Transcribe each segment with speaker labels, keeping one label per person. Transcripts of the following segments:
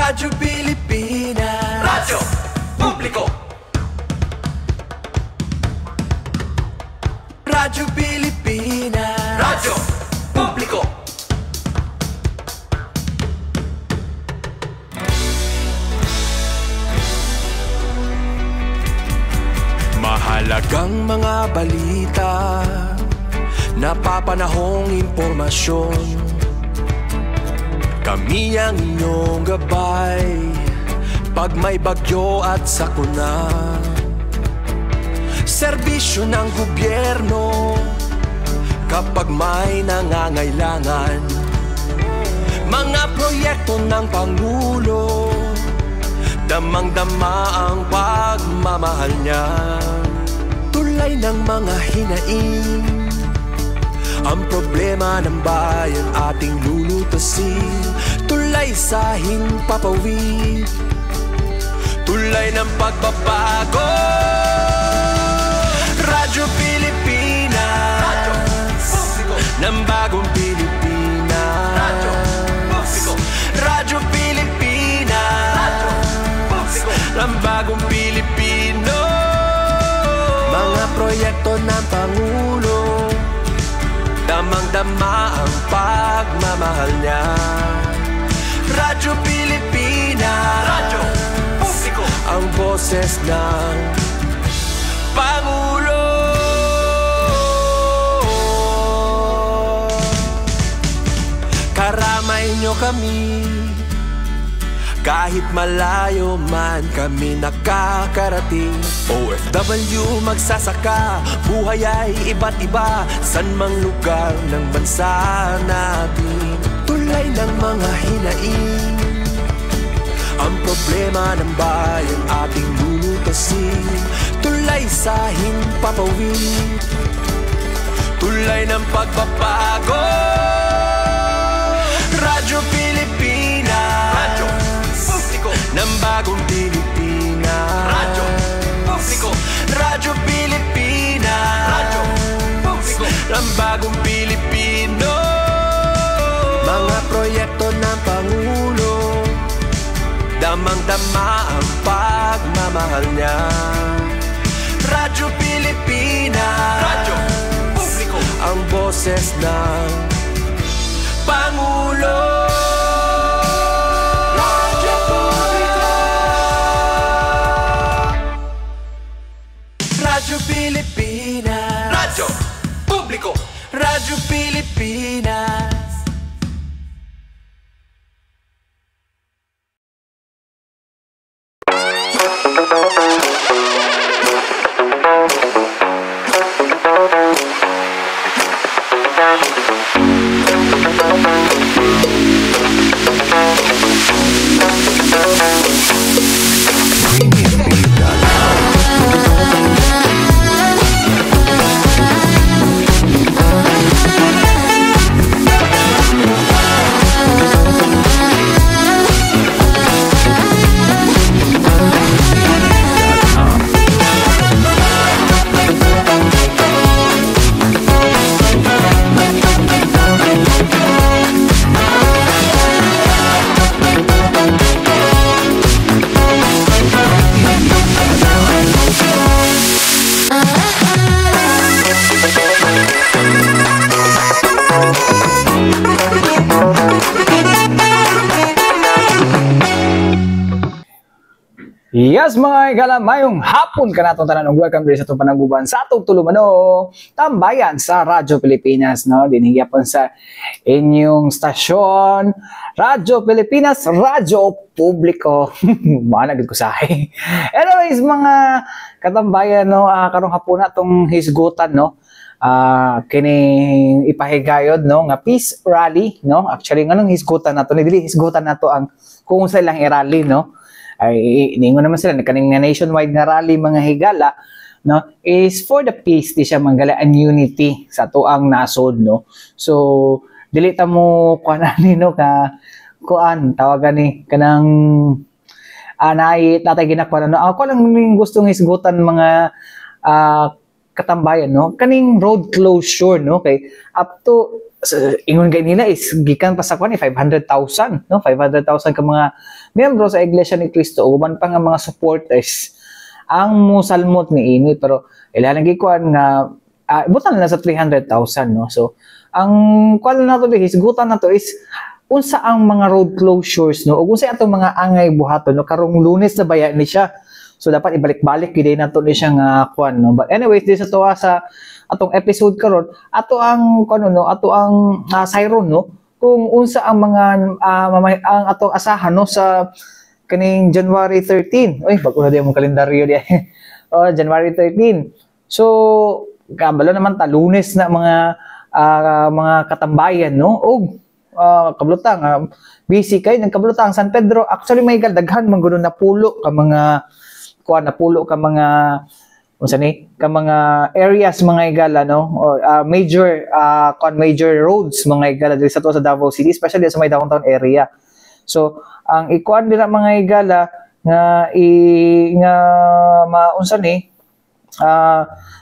Speaker 1: Radyo Pilipinas, Radyo Publiko. Radyo Pilipinas, Radyo Publiko. Mahalagang mga balita, napapanahong impormasyon. Kami ang inyong gabay pag may bagyo at sakuna. Serbisyo ng gobyerno kapag may nangangailangan. Mga proyekto ng Pangulo, damang-dama ang pagmamahal niya. Tulay ng mga hinaing, ang problema ng bayan ating lulutasin. Tulay sa himpapawid, tulay ng pagbabago. Radyo Pilipinas, Radyo Publiko. Ng bagong Pilipinas, Radyo Publiko. Radyo Pilipinas, Radyo Publiko. Ng bagong Pilipino. Mga proyekto ng Pangulo, damang-dama ang pagmamahal niya. Radyo Pilipinas, Radyo Publiko. Ang boses ng Pangulo. Karamay nyo kami, kahit malayo man kami nakakarating. OFW magsasaka, buhay ay iba't iba, san mang lugar ng bansa natin. Tulay ng mga hinaing, ang problema ng bayan ating lulutasin. Tulay sa himpapawid, tulay ng pagbabago. Radyo Pilipinas, Radyo Publiko. Ng bagong Pilipinas, Radyo Publiko. Radyo Pilipinas, Radyo Publiko. Ng bagong Pilipino. Mga proyekto ng Pangulo, damang-dama ang pagmamahal niya. Radyo Pilipinas, Radyo Publiko. Ang boses ng Pangulo. Radyo Publiko. Radyo Pilipinas, Radyo Publiko. Radyo Pilipinas.
Speaker 2: Yes mga igala, mayong hapon ka natong tanan. Welcome din sa itong panangguban sa itong tulumano tambayan sa Radyo Pilipinas, no? Dinihiyapon sa inyong stasyon Radyo Pilipinas, Radyo Publiko. Managid ko sahi. Anyways mga katambayan, no, karong hapon na itong hisgutan, no? Kining ipahigayod, no, nga peace rally, no? Actually nganong hisgutan nato ni dili hisgutan nato ang kung sa ilang i-rally, no? Ay ningon naman sila kaning nationwide nga rally mga higala, no, is for the peace, di siya manggala and unity sa tuang nasod, no. So dili ta mo kuanani, no, ka kuan tawagan ni kanang anay tatay ginakuan, no. Ako lang ning gustong hisgutan mga katambayan, no, kaning road closure, no, kay up to ingon gay nila is gikan pa sa kwan 500,000 no, 500,000 ka mga miyembro sa Iglesia ni Cristo uban pa nga mga supporters ang musalmot ni ini, pero ilan gikuan nga butan na sa 300,000 no. So ang kwan na to hisgutan na to is unsa ang mga road closures no, ug unsa atong mga angay buhaton no, karong Lunes na baya ni siya. So dapat ibalik-balik gid na to ni siya nga kwan no. But anyways, this ato sa atong episode karon, ato ang kuno no, ato ang siron no, kung unsa ang mga ang atong asahan no sa kaning January 13. Oy, bago na di mo kalendaryo di. January 13. So kabalo naman ta Lunes na mga katambayan no. Og kablutang busy kay nang kablutang San Pedro. Actually may daghan man gud na pulo ka mga unsa ni ka mga areas mga igala no, or major major roads mga igala diri sa Davao City, especially sa may downtown area. So ang ikuan dira mga igala nga nga maunsa ni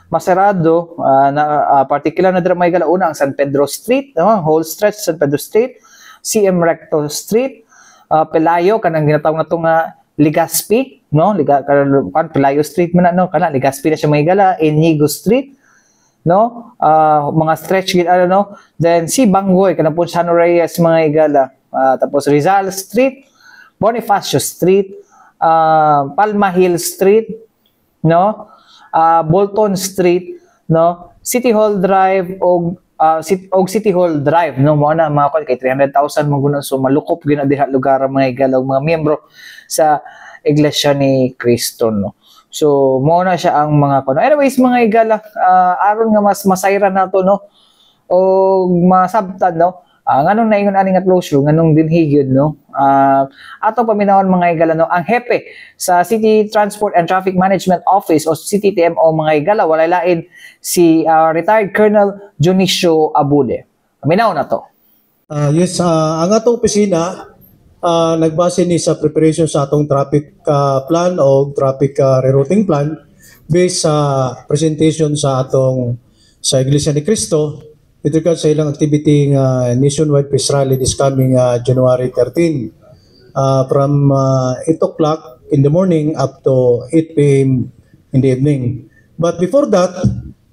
Speaker 2: masarado na particular na dira mga igala, una ang San Pedro Street no, whole stretch San Pedro Street, CM Recto Street, Pelayo kanang ginatawag nato nga Legazpi no, Pelayo Street man no, kana Legazpi na siya mga igala, Inigo Street no, mga stretch gid no, then si Bangoy kanang Ponciano Reyes mga igala, tapos Rizal Street, Bonifacio Street, Palma Hill Street no, Bolton Street no, City Hall Drive og City Hall Drive no, mo na mga kay 300,000 mo gunan, so malukop gyud na diha lugar mga igala mga miyembro sa Iglesia ni Cristo no. So mo na siya ang mga kuno. Anyways mga igala, aron nga mas masayran nato no o masabtan no, nganong naingon ani nga closure nganong dinhi gyud no, ato paminawon mga igala no, ang hepe sa City Transport and Traffic Management Office o City TMO mga igala walay lain si retired Colonel Junicio Abude. Paminaw na to.
Speaker 3: Yes, ang atong opisina nagbase ni sa preparation sa atong traffic plan o traffic rerouting plan based sa presentation sa atong sa Iglesia ni Cristo with regard sa ilang activity nationwide peace rally this coming January 13 from 8 o'clock in the morning up to 8 p.m. in the evening. But before that,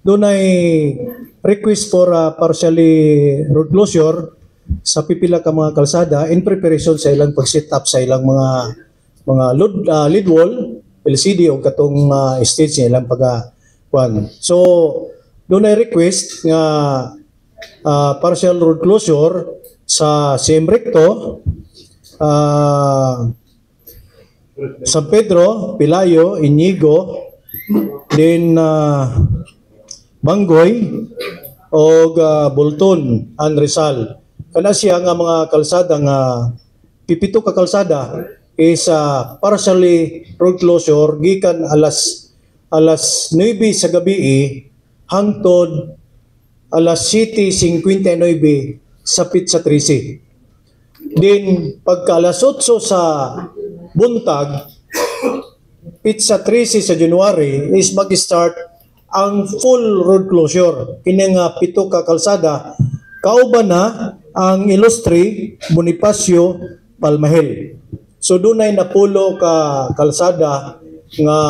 Speaker 3: doon ay request for partially road closure sa pipila ka mga kalsada in preparation sa ilang pag-set up sa ilang mga lead wall, LCD o katong stage niya ilang pagkuan. So doon ay request nga partial road closure sa CM Recto, San Pedro, Pelayo, Inigo, then Bangoy o Bolton and Rizal. Kana siya nga mga kalsada nga pipito ka kalsada is partially road closure gikan alas 9 sa gabi hangtod alas 7:59 sa Pizza 13. Then pagka alas 8 sa buntag Pizza 13 sa January is mag-start ang full road closure. Kini nga pito ka kalsada kauban na ang Ilustre, Bonifacio, Palmahil. So dunay napulo ka kalsada nga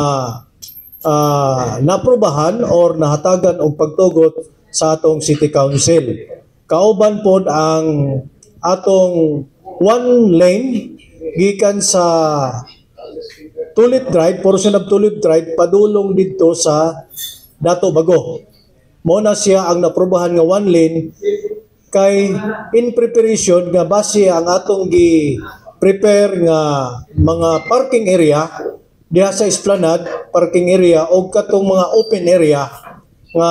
Speaker 3: naprobahan or nahatagan og pagtugot sa atong City Council. Kauban pod ang atong one lane gikan sa Tulip Drive, portion of Tulip Drive padulong didto sa Dato Bago. Mo na siya ang naprobahan nga one lane kay in preparation nga base ang atong gi-prepare nga mga parking area diha sa Esplanade parking area o katong mga open area nga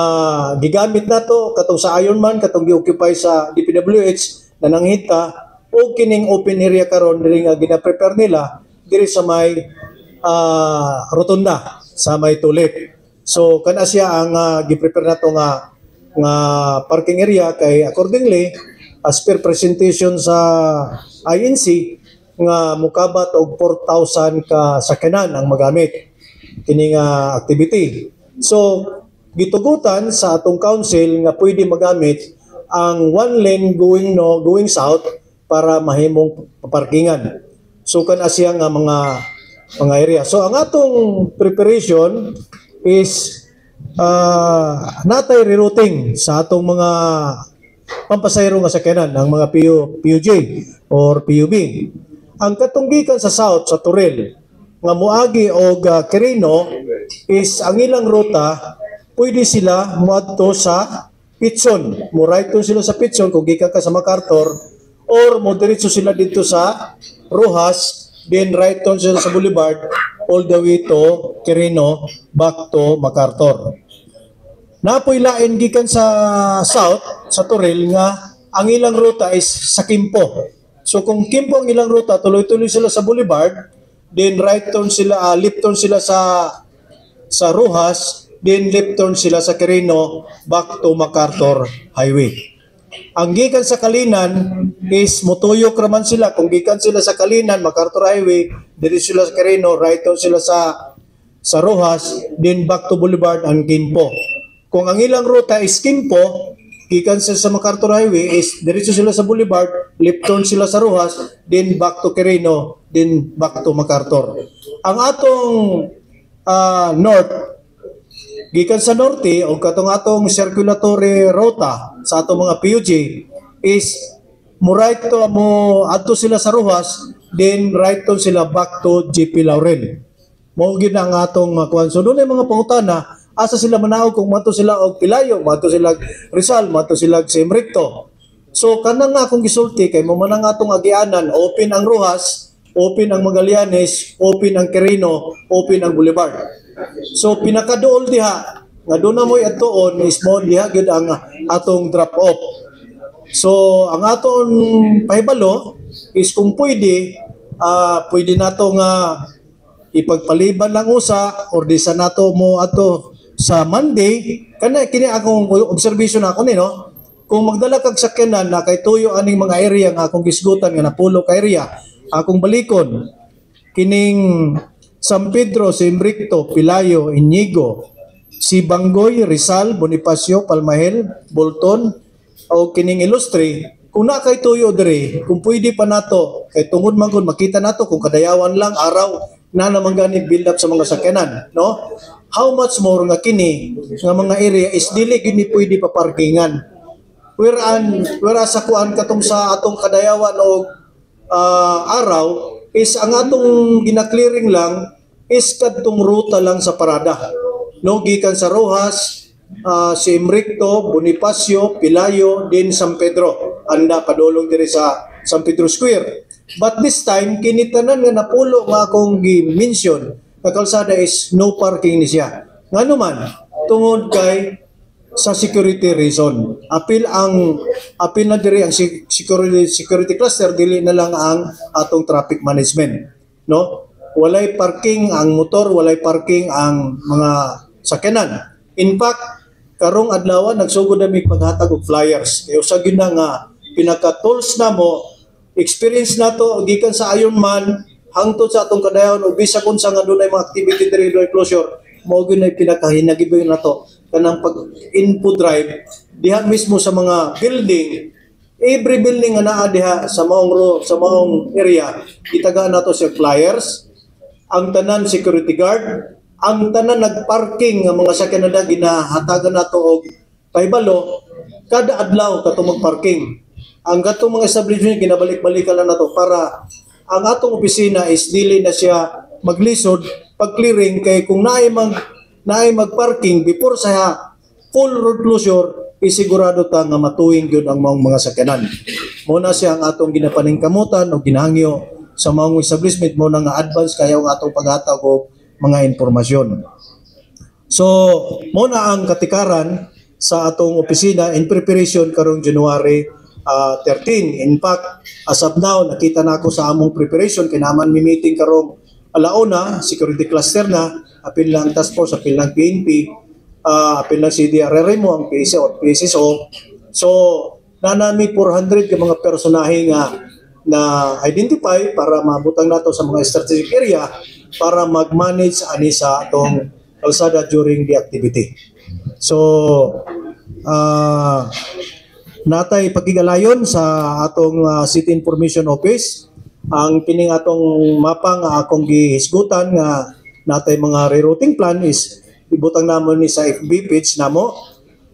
Speaker 3: gigamit nato katong sa Ironman katong gi-occupy sa DPWH na nanghita o kining open area karon diri nga gina-prepare nila diri sa may rotunda sa may Tulip. So kana siya ang gi-prepare nato nga parking area kay accordingly as per presentation sa INC nga mukabat og 4,000 ka sakyanan ang magamit kini nga activity. So gitugutan sa atong council nga pwede magamit ang one lane going south para mahimong parkingan. So kana siya nga mga area. So ang atong preparation is natay rerouting sa atong mga pampasayro nga sakyanan, ang mga PUJ or PUB. Ang katunggikan sa south, sa Turel, nga muagi o Quirino is ang ilang ruta, pwede sila muadto sa Pitson. Murayto sila sa Pitson kung gikan ka sa MacArthur, or diretso sila dito sa Rojas, then right turn sila sa Boulevard all the way to Quirino back to MacArthur. Napoy lain gikan sa south, sa Turel, nga ang ilang ruta is sa Kimpo. So kung Kimpo ang ilang ruta, tuloy-tuloy sila sa Boulevard, then right turn sila, left turn sila sa Rojas, then left turn sila sa Quirino back to MacArthur Highway. Ang gikan sa Kalinan is mutuyok raman sila. Kung gikan sila sa Kalinan, MacArthur Highway, dito sila sa Quirino, right turn sila sa Rojas, then back to Boulevard and Kimpo. Kung ang ilang ruta is Kimpo, gikan sila sa MacArthur Highway, is diretso sila sa Boulevard, left turn sila sa Rojas, then back to Quirino, then back to MacArthur. Ang atong north, gikan sa norte, o katong atong circulatory rota sa atong mga PUJ, is right to adto sila sa Rojas, then right turn sila back to JP Laurel. Mao gid ang atong makuan. So doon ay mga pangutana, asa sila manaog kung mato sila og Pilayo, mato sila Rizal, mato sila Semricto. So kanang nga akong gisulti kay mo man ang atong agianan, open ang Rojas, open ang Magallanes, open ang Quirino, open ang Boulevard. So pinakaduol diha nga doon na mo'y atoon is mo diha gyud ang atong drop off. So ang atong pahibalo is kung pwede nato nga ipagpaliban lang usa or di sa nato mo ato sa Monday, kini akong observation ako ni, no? Kung magdala kag sakyanan na kay tuyo aning mga area nga akong gisgutan nga napulo ka area, akong balikon kining San Pedro, Sembricto, Pilayo, Inigo, Sibanggoy, Rizal, Bonifacio, Palmahel, Bolton, o kining Ilustre, kung na kay tuyo dire, kung pwede pa nato, kay tungod man kun makita nato kung kadayawan lang araw na naman gani build up sa mga sakyanan, no? How much more nga kini nga mga area is dili gini pwede pa parkingan. Whereas sa kuan katong sa atong kadayawan o araw is ang atong gina-clearing lang is kadtong ruta lang sa parada. No, gikan sa Rojas, Semricto, Bonifacio, Pilayo, din San Pedro. Anda padulong diri sa San Pedro Square. But this time kinitanan nga napulo nga akong gi-mention na kalsada is no parking ni siya. Nga naman, tungod kay sa security reason. Apil na diri ang security cluster, dili na lang ang atong traffic management. No? Walay parking ang motor, walay parking ang mga sakyanan. In fact, karong adlaw nagsugod na may paghatag og flyers. Kaya usag yun na nga, pinaka-tools na mo, experience na to, gikan sa Ironman, hangtod sa atong kadayon o bisa kung sa nga doon ay mga activity diri doon closure, mao gyud ay pinakahinagiboy na to kanang pag-input drive diha mismo sa mga building. Every building nga naa diha sa maong area, itagaan nato sa flyers, ang tanan security guard, ang tanan nagparking nga mga sakyanan ginahatagan nato og pahibalo kada adlaw katong magparking. Ang katong mga establishment ginabalik-balikan lang nato para ang atong opisina is dili na siya maglisod pag clearing kay kung naay magparking before sa full road closure isigurado ta nga matuwing gyud ang mga sakyanan. Muna siya ang atong ginapaningkamutan o ginahangyo sa mga establishment mo nga advance kayo ang atong paghatag og mga impormasyon. So muna ang katikaran sa atong opisina in preparation karong January 13. In fact, as of now, nakita na ako sa among preparation, kinaman mi meeting karong alauna, security cluster na, apil lang task force, apil lang PNP, apil lang CDRR mo, ang PSO at PSSO. So, nanami 400 ka mga personahe nga na identify para mabutang nato sa mga strategic area para mag-manage ani sa atong kalsada during the activity. So, natay pagigalayon sa atong City Information Office. Ang kining atong mapa nga akong gihisgutan nga natay mga rerouting plan is ibutang namon ni sa FB page namo,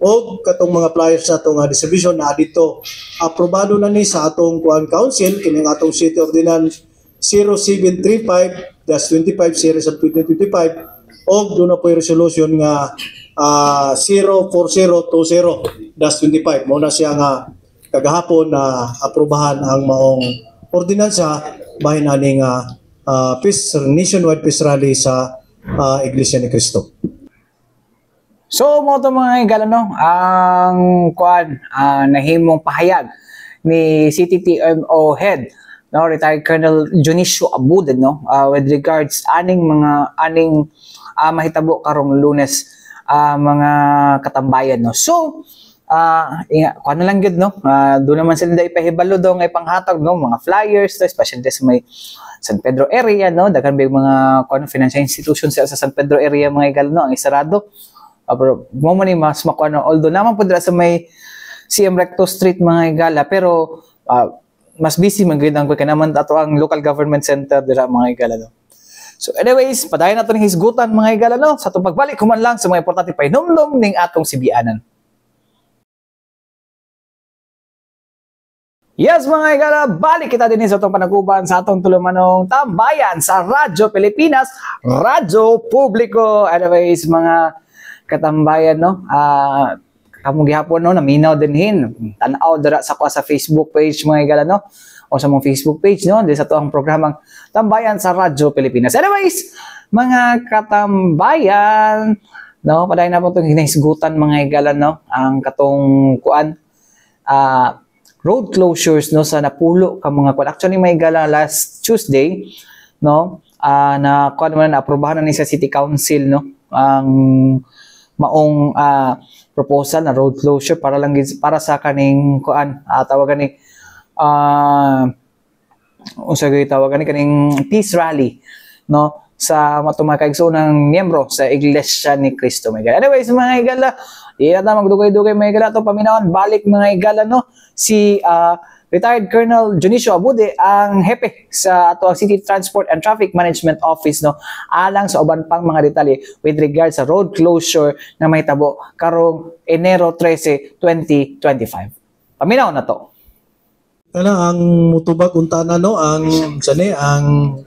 Speaker 3: o katong mga flyers sa atong distribution na dito aprobado na ni sa atong kuan council kining atong City Ordinance 0735-25 series of 2025, o doon na po yung resolution nga 04020-25. Muna siya nga kagahapon na aprobahan ang maong ordinansa bahin aning nationwide peace rally sa Iglesia ni Cristo.
Speaker 2: So mo to mga higala no, ang kuan nahimong pahayag ni CTTMO head no, retired Colonel Dionisio Abude no, with regards aning mahitabo karong Lunes mga katambayan no. So kuan na lang gyud no, doon naman sila ipahibalo daw nga ipanghatag no, mga flyers no, especially sa may San Pedro area no, daghan big mga kuan financial institutions sa San Pedro area mga higala no, ang isarado. Pero mo man ni mas makuan no, although naman pud sa may CM Recto Street mga higala, pero mas busy man gyud ang naman ato ang local government center dira mga higala no. So anyways, padayon nato ning hisgutan mga higala no, sa atong pagbalik human lang sa mga importante pahinumdom ning atong sibianan. Yes mga higala, balik kita din sa atong panaguban sa atong tulumanong tambayan sa Radyo Pilipinas, Radyo Publiko. Anyways mga katambayan no, kamong gihapon no, naminaw dinhin tan-aw dira sa sa Facebook page mga higala no, o sa mong Facebook page no, di sa to ang programang Tambayan sa Radyo Pilipinas. Anyways mga katambayan no, padayon na po itong hinahisgutan mga higala no, ang katong kuan road closures no sa napulo ka mga kuan. Actually mga higala last Tuesday no, na kuan man aprobahan na ni sa City Council no ang maong proposal na road closure para lang para sa kaning kuan tawagan ni usagay tawagan ni kaning peace rally no sa matumakaigsoo ng miyembro sa Iglesia ni Cristo mga higala. Anyways mga higala, di na magdugay-dugay mga higala to paminawan, balik mga higala no, si retired Colonel Dionisio Abude ang hepe sa ato ang City Transport and Traffic Management Office no, alang sa uban pang mga detalye with regard sa road closure na mahitabo karong Enero 13, 2025. Paminaw na to.
Speaker 3: Ang mutubag unta na no, ang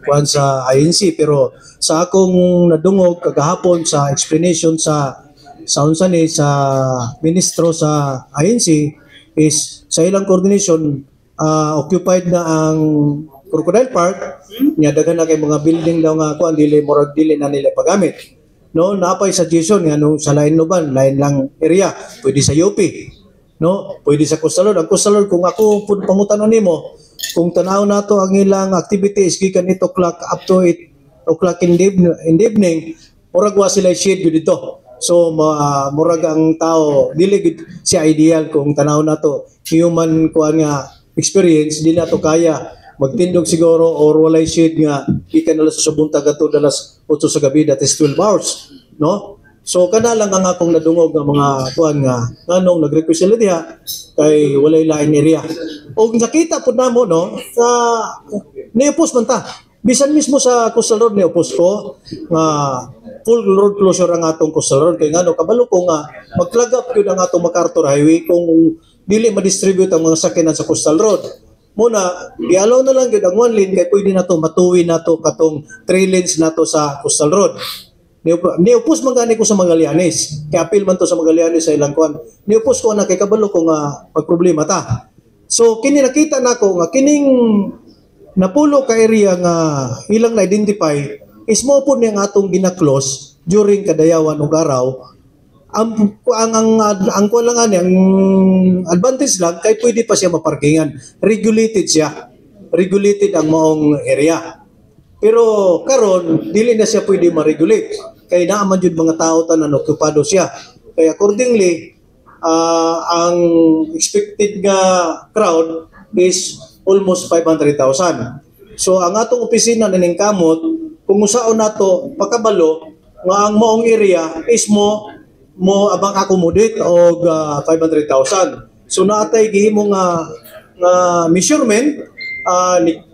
Speaker 3: kuan sa INC, pero sa akong nadungog kagahapon sa explanation sa unsa ni sa ministro sa INC is sa ilang coordination occupied na ang Crocodile Park, nya daghan na kay mga building daw nga kuan dili na nila pagamit no. Napay suggestion nga no, sa lain luban lain lang area, pwede sa UP no, pwede sa Coastal Road. Ang Coastal Road, kung ako pangutanon nimo, kung tanaw nato ang ilang activities gikan 8 o'clock up to 8 o'clock in the evening, murag wa sila shade gyud dito. So murag ang tao dili gid si ideal kung tanaw nato human kuan nga experience, di nato kaya magtindog siguro or walay shade nga gikan alas sa buntag ato alas 8 sa gabi, that is 12 hours no. So kana lang ang akong nadungog nga mga kuan nga nganong nag-request sila diha kay walay lain area. Og nakita pud namo no sa niupos man ta bisan mismo sa Coastal Road niupos ko nga full road closure ang atong Coastal Road kay ngano kabalo ko nga mag-plug up gyud ang atong MacArthur Highway kung dili ma-distribute ang mga sakyanan sa Coastal Road. Muna i-allow na lang gyud ang one lane kay pwede nato matuwi nato katong 3 lanes nato sa Coastal Road. Niupos man gani ko sa Magallanes. Kaya appeal man to sa Magallanes sa ilang kuan. Niupos ko na kay kabalo ko nga magproblema ta. So kini nakita nako nga kining napulo ka area nga ilang na-identify is mo po niyang atong gina-close during kadayawan og araw. Ang kuan lang ani ang advantage lang kay pwede pa siya maparkingan. Regulated siya. Regulated ang maong area. Pero karon dili na siya pwede ma-regulate kay naaman jud mga tao tanan okupado siya. Kaya accordingly ang expected nga crowd is almost 500,000. So ang atong opisina ning kamot kung usaon nato pakabalo nga ang maong area is mo abang accommodate og 500,000. So naatay gihimo nga measurement,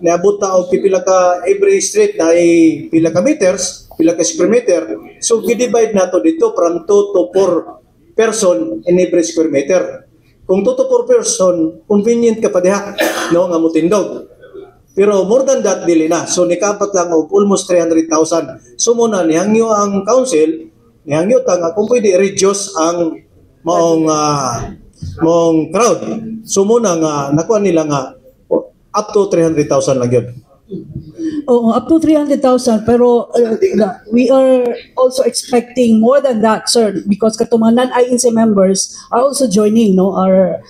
Speaker 3: niabot ta og pipila ka every street na ay pila ka meters, pila ka square meter. So gi-divide nato dito from 2 to 4 person in every square meter. Kung 2 to 4 person, convenient ka pa diha, no, nga mutindog. Pero more than that, dili na. So, nikapat lang og almost 300,000. So, muna, nihangyo ang council, nihangyo ta nga kung pwede reduce ang maong crowd. So, muna nga, nakuha nila nga up to 300,000 lang yun.
Speaker 4: Oo, up to 300,000 pero we are also expecting more than that, sir, because katong mga non-INC members are also joining, no, are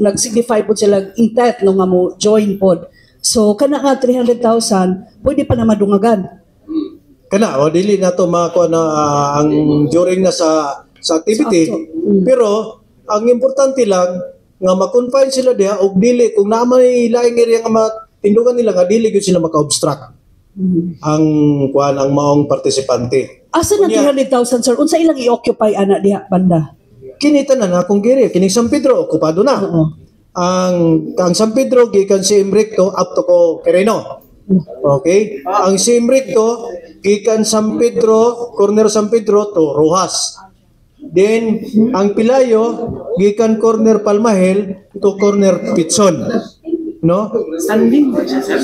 Speaker 4: nag-signify po sila intent no nga mo join pod. So kana nga 300,000 pwede pa na madungagan.
Speaker 3: Kana o dili na to makuha na ang during na sa activity, pero ang importante lang nga ma-confine sila diha og dili kung na may laing area nga tindugan nila nga dili gyud sila maka-obstruct ang kuan ang maong partisipante.
Speaker 4: Asa na 300,000, sir? Unsa ilang i-occupy ana diha banda?
Speaker 3: Kini tanan akong giri, kini San Pedro okupado na.
Speaker 4: Oo.
Speaker 3: Ang San Pedro gikan si Imrecto up to Quirino. Okay? Ang si Imrecto gikan San Pedro, corner San Pedro to Rojas. Then ang Pilayo gikan corner Palmahel to corner Pitson. No?
Speaker 2: Standing.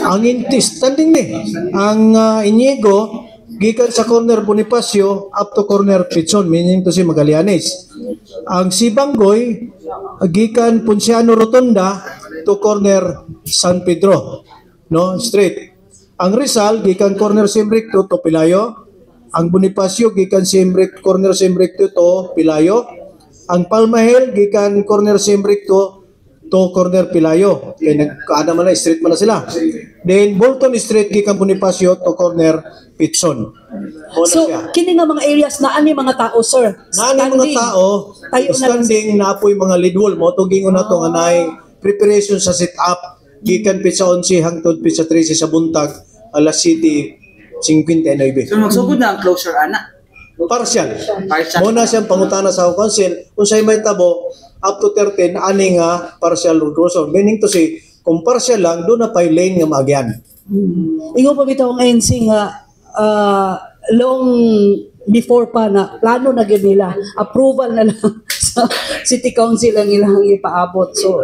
Speaker 3: Ang standing ni. Ang Inigo gikan sa corner Bonifacio up to corner Pitson, meaning to si Magallanes. Ang Sibanggoy gikan Ponciano Rotonda to corner San Pedro, no, straight. Ang Rizal gikan corner Simbric to Pilayo. Ang Bonifacio gikan Simbric corner Simbric to Pilayo. Ang Palmahel gikan corner Simbric to corner Pilayo. Kaya nagkaana man na, street man na sila. Then Bolton Street gikan Bonifacio to corner Pitson.
Speaker 4: So kini nga mga areas na ani mga tao, sir?
Speaker 3: Naani mga tao, standing na apoy mga lead wall mo, tuging na ito nga naay preparation sa sit-up, gikan pizza 11 hangtod pizza 13 sa buntag, alas City 59.
Speaker 2: So magsugod na ang closure ana.
Speaker 3: Partial.
Speaker 2: Partial.
Speaker 3: Muna siyang pangutana sa council, kung sa'y may tabo, up to 13, ani nga partial road closure. Meaning to say, kung partial lang, doon na pa yung lane nga maagyan.
Speaker 4: Ingo pa bitaw ang ANC nga long before pa na plano na gyud nila, approval na lang sa city council ang ilang ipaabot. So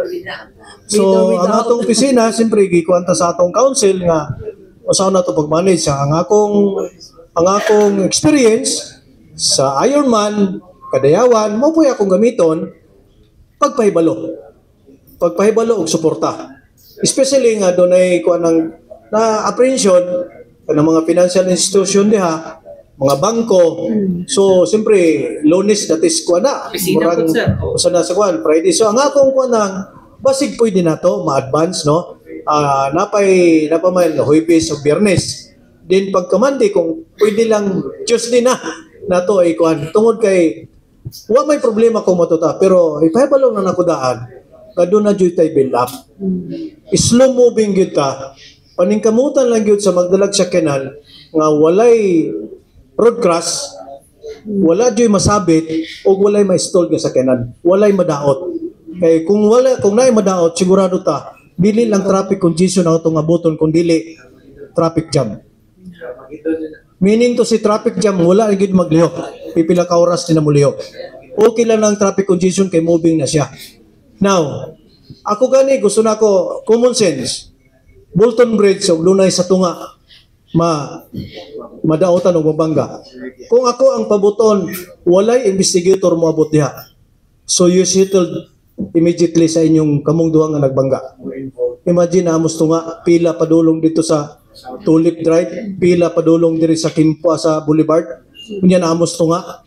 Speaker 3: ang atong opisina, siyempre, gikwanta sa atong council nga usaw na ito pag-manage. Ang akong experience sa Ironman, Kadayawan, mo po akong gamiton pagpahibalo og suporta. Especially nga doon ay kuan ng na apprehension ng mga financial institution diha, mga bangko. So siyempre loans that is kuan na. Murang usa na sa kuan Friday. So ang akong kuan ng basig pwede na to ma-advance, no. Napay man Huwebes o Biyernes. Then pagka Monday kung pwede lang Tuesday na nato ay kuan tungod kay wa may problema ko matuta, pero ipahibalo na nakudaan kadto na jud tay build up. Slow moving gyud ta. Paningkamutan lang gyud sa magdalag sa kanal nga walay road cross, wala jud masabit o walay ma-stall nga sa kanal, walay madaot. Kay kung naay madaot, sigurado ta dili lang traffic congestion ang itong abuton kung dili traffic jam. Meaning to si traffic jam wala gyud maglihok, pipila ka oras din na mulihok. Okay lang ang traffic congestion kay moving na siya. Now, ako gani gusto na ko common sense. Bolton Bridge o lunay sa tunga madaotan o mabangga. Kung ako ang pabuton, walay investigator mo abot diha. So you settled immediately sa inyong kamong duha nga nagbangga. Imagine amos tunga pila padulong dito sa Tulip Drive, pila padulong diri sa Kimpo sa Boulevard. Unya na amos tunga.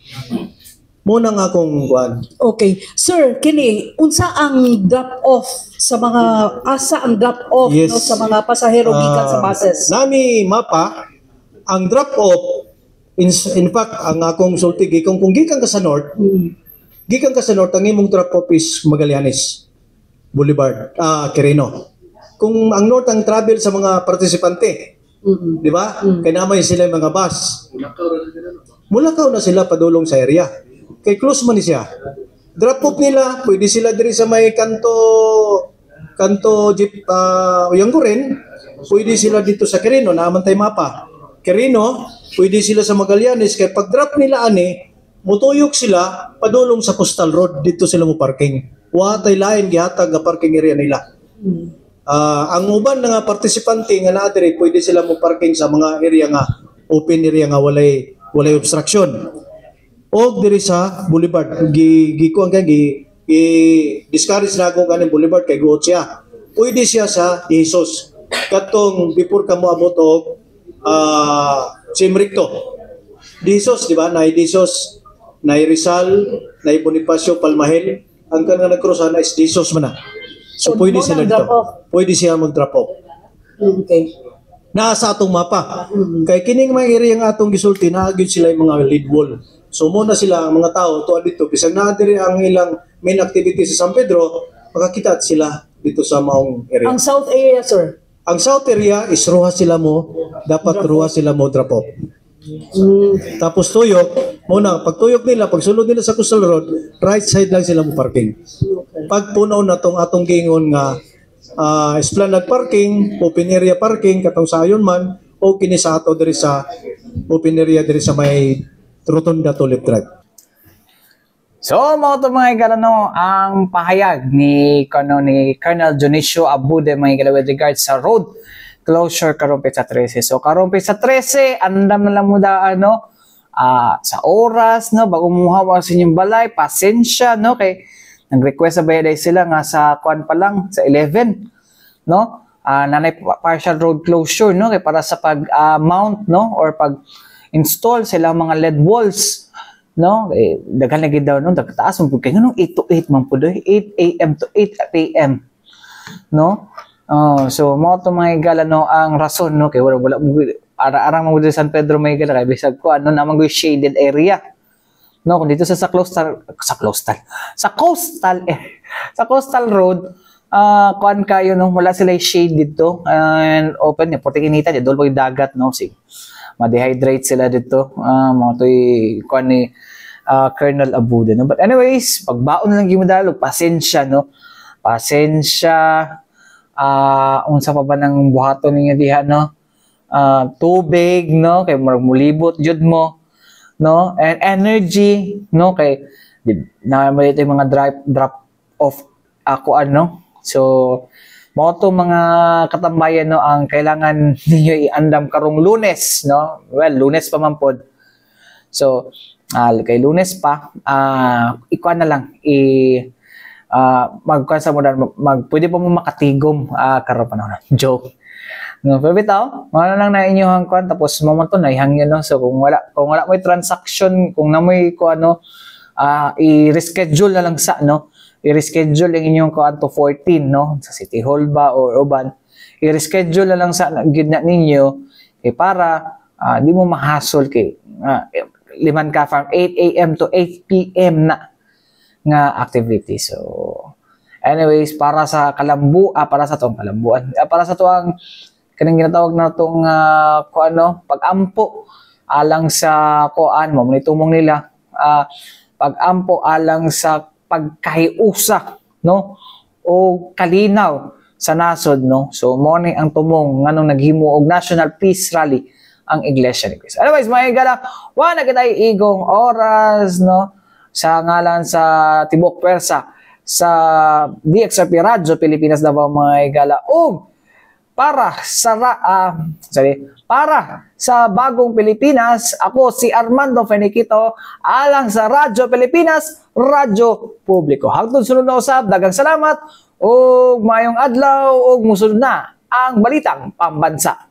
Speaker 3: Muna nga akong kuan.
Speaker 4: Okay. Sir, kini, unsa ang drop-off sa mga, asa ang drop-off
Speaker 3: Yes.
Speaker 4: no, sa mga pasahero gikan sa buses?
Speaker 3: Nami mapa, ang drop-off, in fact, ang akong sulti, kung gikan ka sa North, ang imong drop-off is Magallanes, Boulevard, Quirino. Kung ang North ang travel sa mga partisipante, di ba? Kaya naman sila yung mga bus. Mulakaw na sila padulong sa area. Kay close man ni siya. drop off nila, pwede sila diri sa may kanto jeep Yangguren, pwede sila dito sa Quirino, naman tayo mapa. Quirino, pwede sila sa Magallanes, kaya pag drop nila mutuyok sila padulong sa Coastal Road, dito sila mo parking. Watay lain gihatag nga parking area nila. Ang uban nga partisipante nga naa diri, pwede sila mo parking sa mga area nga open area nga walay obstruction. O diri sa boulevard, discourage na ako kaning boulevard kay guot siya. Pwede siya sa Jesus. Katong before ka mo abot og Simricto. Jesus, di ba? Nay Jesus, nay Rizal, nay Bonifacio Palmahel. Ang kan nga nagkrusan is Jesus man na. So pwede sila dito. Pwede siya mag-drop off.
Speaker 4: Okay.
Speaker 3: Nasa atong mapa. Kay kining mga area nga atong gisulti, naagid sila yung mga lead wall. So muna sila ang mga tao tuwa dito. Bisag na diri ang ilang main activity sa San Pedro, makakita sila dito sa maong area.
Speaker 4: Ang south area, sir?
Speaker 3: Ang south area is ruha sila mo, dapat ruha sila mo drop off. Tapos tuyok, muna, pag tuyok nila, pag sulod nila sa Coastal Road, right side lang sila mo parking. Pag punaw na tong atong gingon nga esplanade parking, open area parking, katong sa ayon man, o kini sa ato diri sa open area diri sa may Rotunda to left drive.
Speaker 2: So, mga ito mga igalano, ang pahayag ni Colonel Dionisio Abude mga igala with regards sa road closure karong Petsa 13. So, karong Petsa 13, andam na lang mo sa oras, no, bago muhawa sa inyong balay, pasensya, no, kay nag-request sa bayaday sila nga sa kuan pa lang, sa 11, no, nanay partial road closure, no, kay para sa pag-mount, no, or pag-install sila mga LED walls, no, daghan lagi daw, no, taas mo kay nganong 8 to 8 man pud, 8 AM to 8 PM, no. So mo to mga igala, no, ang rason, no, kay wala arang mo San Pedro may igala kay bisag ko namang shaded area, no, kung dito sa coastal road, kuan kayo, no, wala sila shade dito and open niya puti inita di dol dagat, no, ma-dehydrate sila dito, mga to'y kuan ni Colonel Abude, no. But anyways, pagbaon lang gyud mo dalog, pasensya, no, unsa pa ba nang buhaton ninyo diha, no, tubig, no, kay murag mulibot jud mo, no, and energy, no, kay na may ito mga drop off no. So mo to mga katambayan, no, ang kailangan ninyo iandam karong Lunes, no, well Lunes pa man pod. So kay Lunes pa, ikuan na lang magkuan sa pwede pa mo makatigom karon panahon. Joke. No, pero bitaw, wala lang na inyong kuan, tapos momentum na ihangyo, no. So kung wala may transaction, kung na may kuan, no, i-reschedule na lang sa, no. I-reschedule ang inyong kuan to 14, no, sa City Hall ba or uban. I-reschedule na lang sa gid na ninyo para di mo mahasol kay liman ka from 8 AM to 8 PM na nga activity. So anyways, para sa para sa tuang kanang ginatawag na tong pag-ampo alang sa kuan mo tumong nila, pag-ampo alang sa pagkahiusa, no, o kalinaw sa nasod, no. So mo ni ang tumong nganong naghimo og National Peace Rally ang Iglesia ni Cristo. Anyways, mga igala, wala kita igong oras, no, sa ngalan sa Tibok Persa sa DXRP Radyo Pilipinas Davao, mga igala, para sa Bagong Pilipinas, ako si Armando Feniquito, alang sa Radyo Pilipinas, Radyo Publiko. Hangtod sunod na usab, daghang salamat ug maayong adlaw ug musunod na ang balitang pambansa.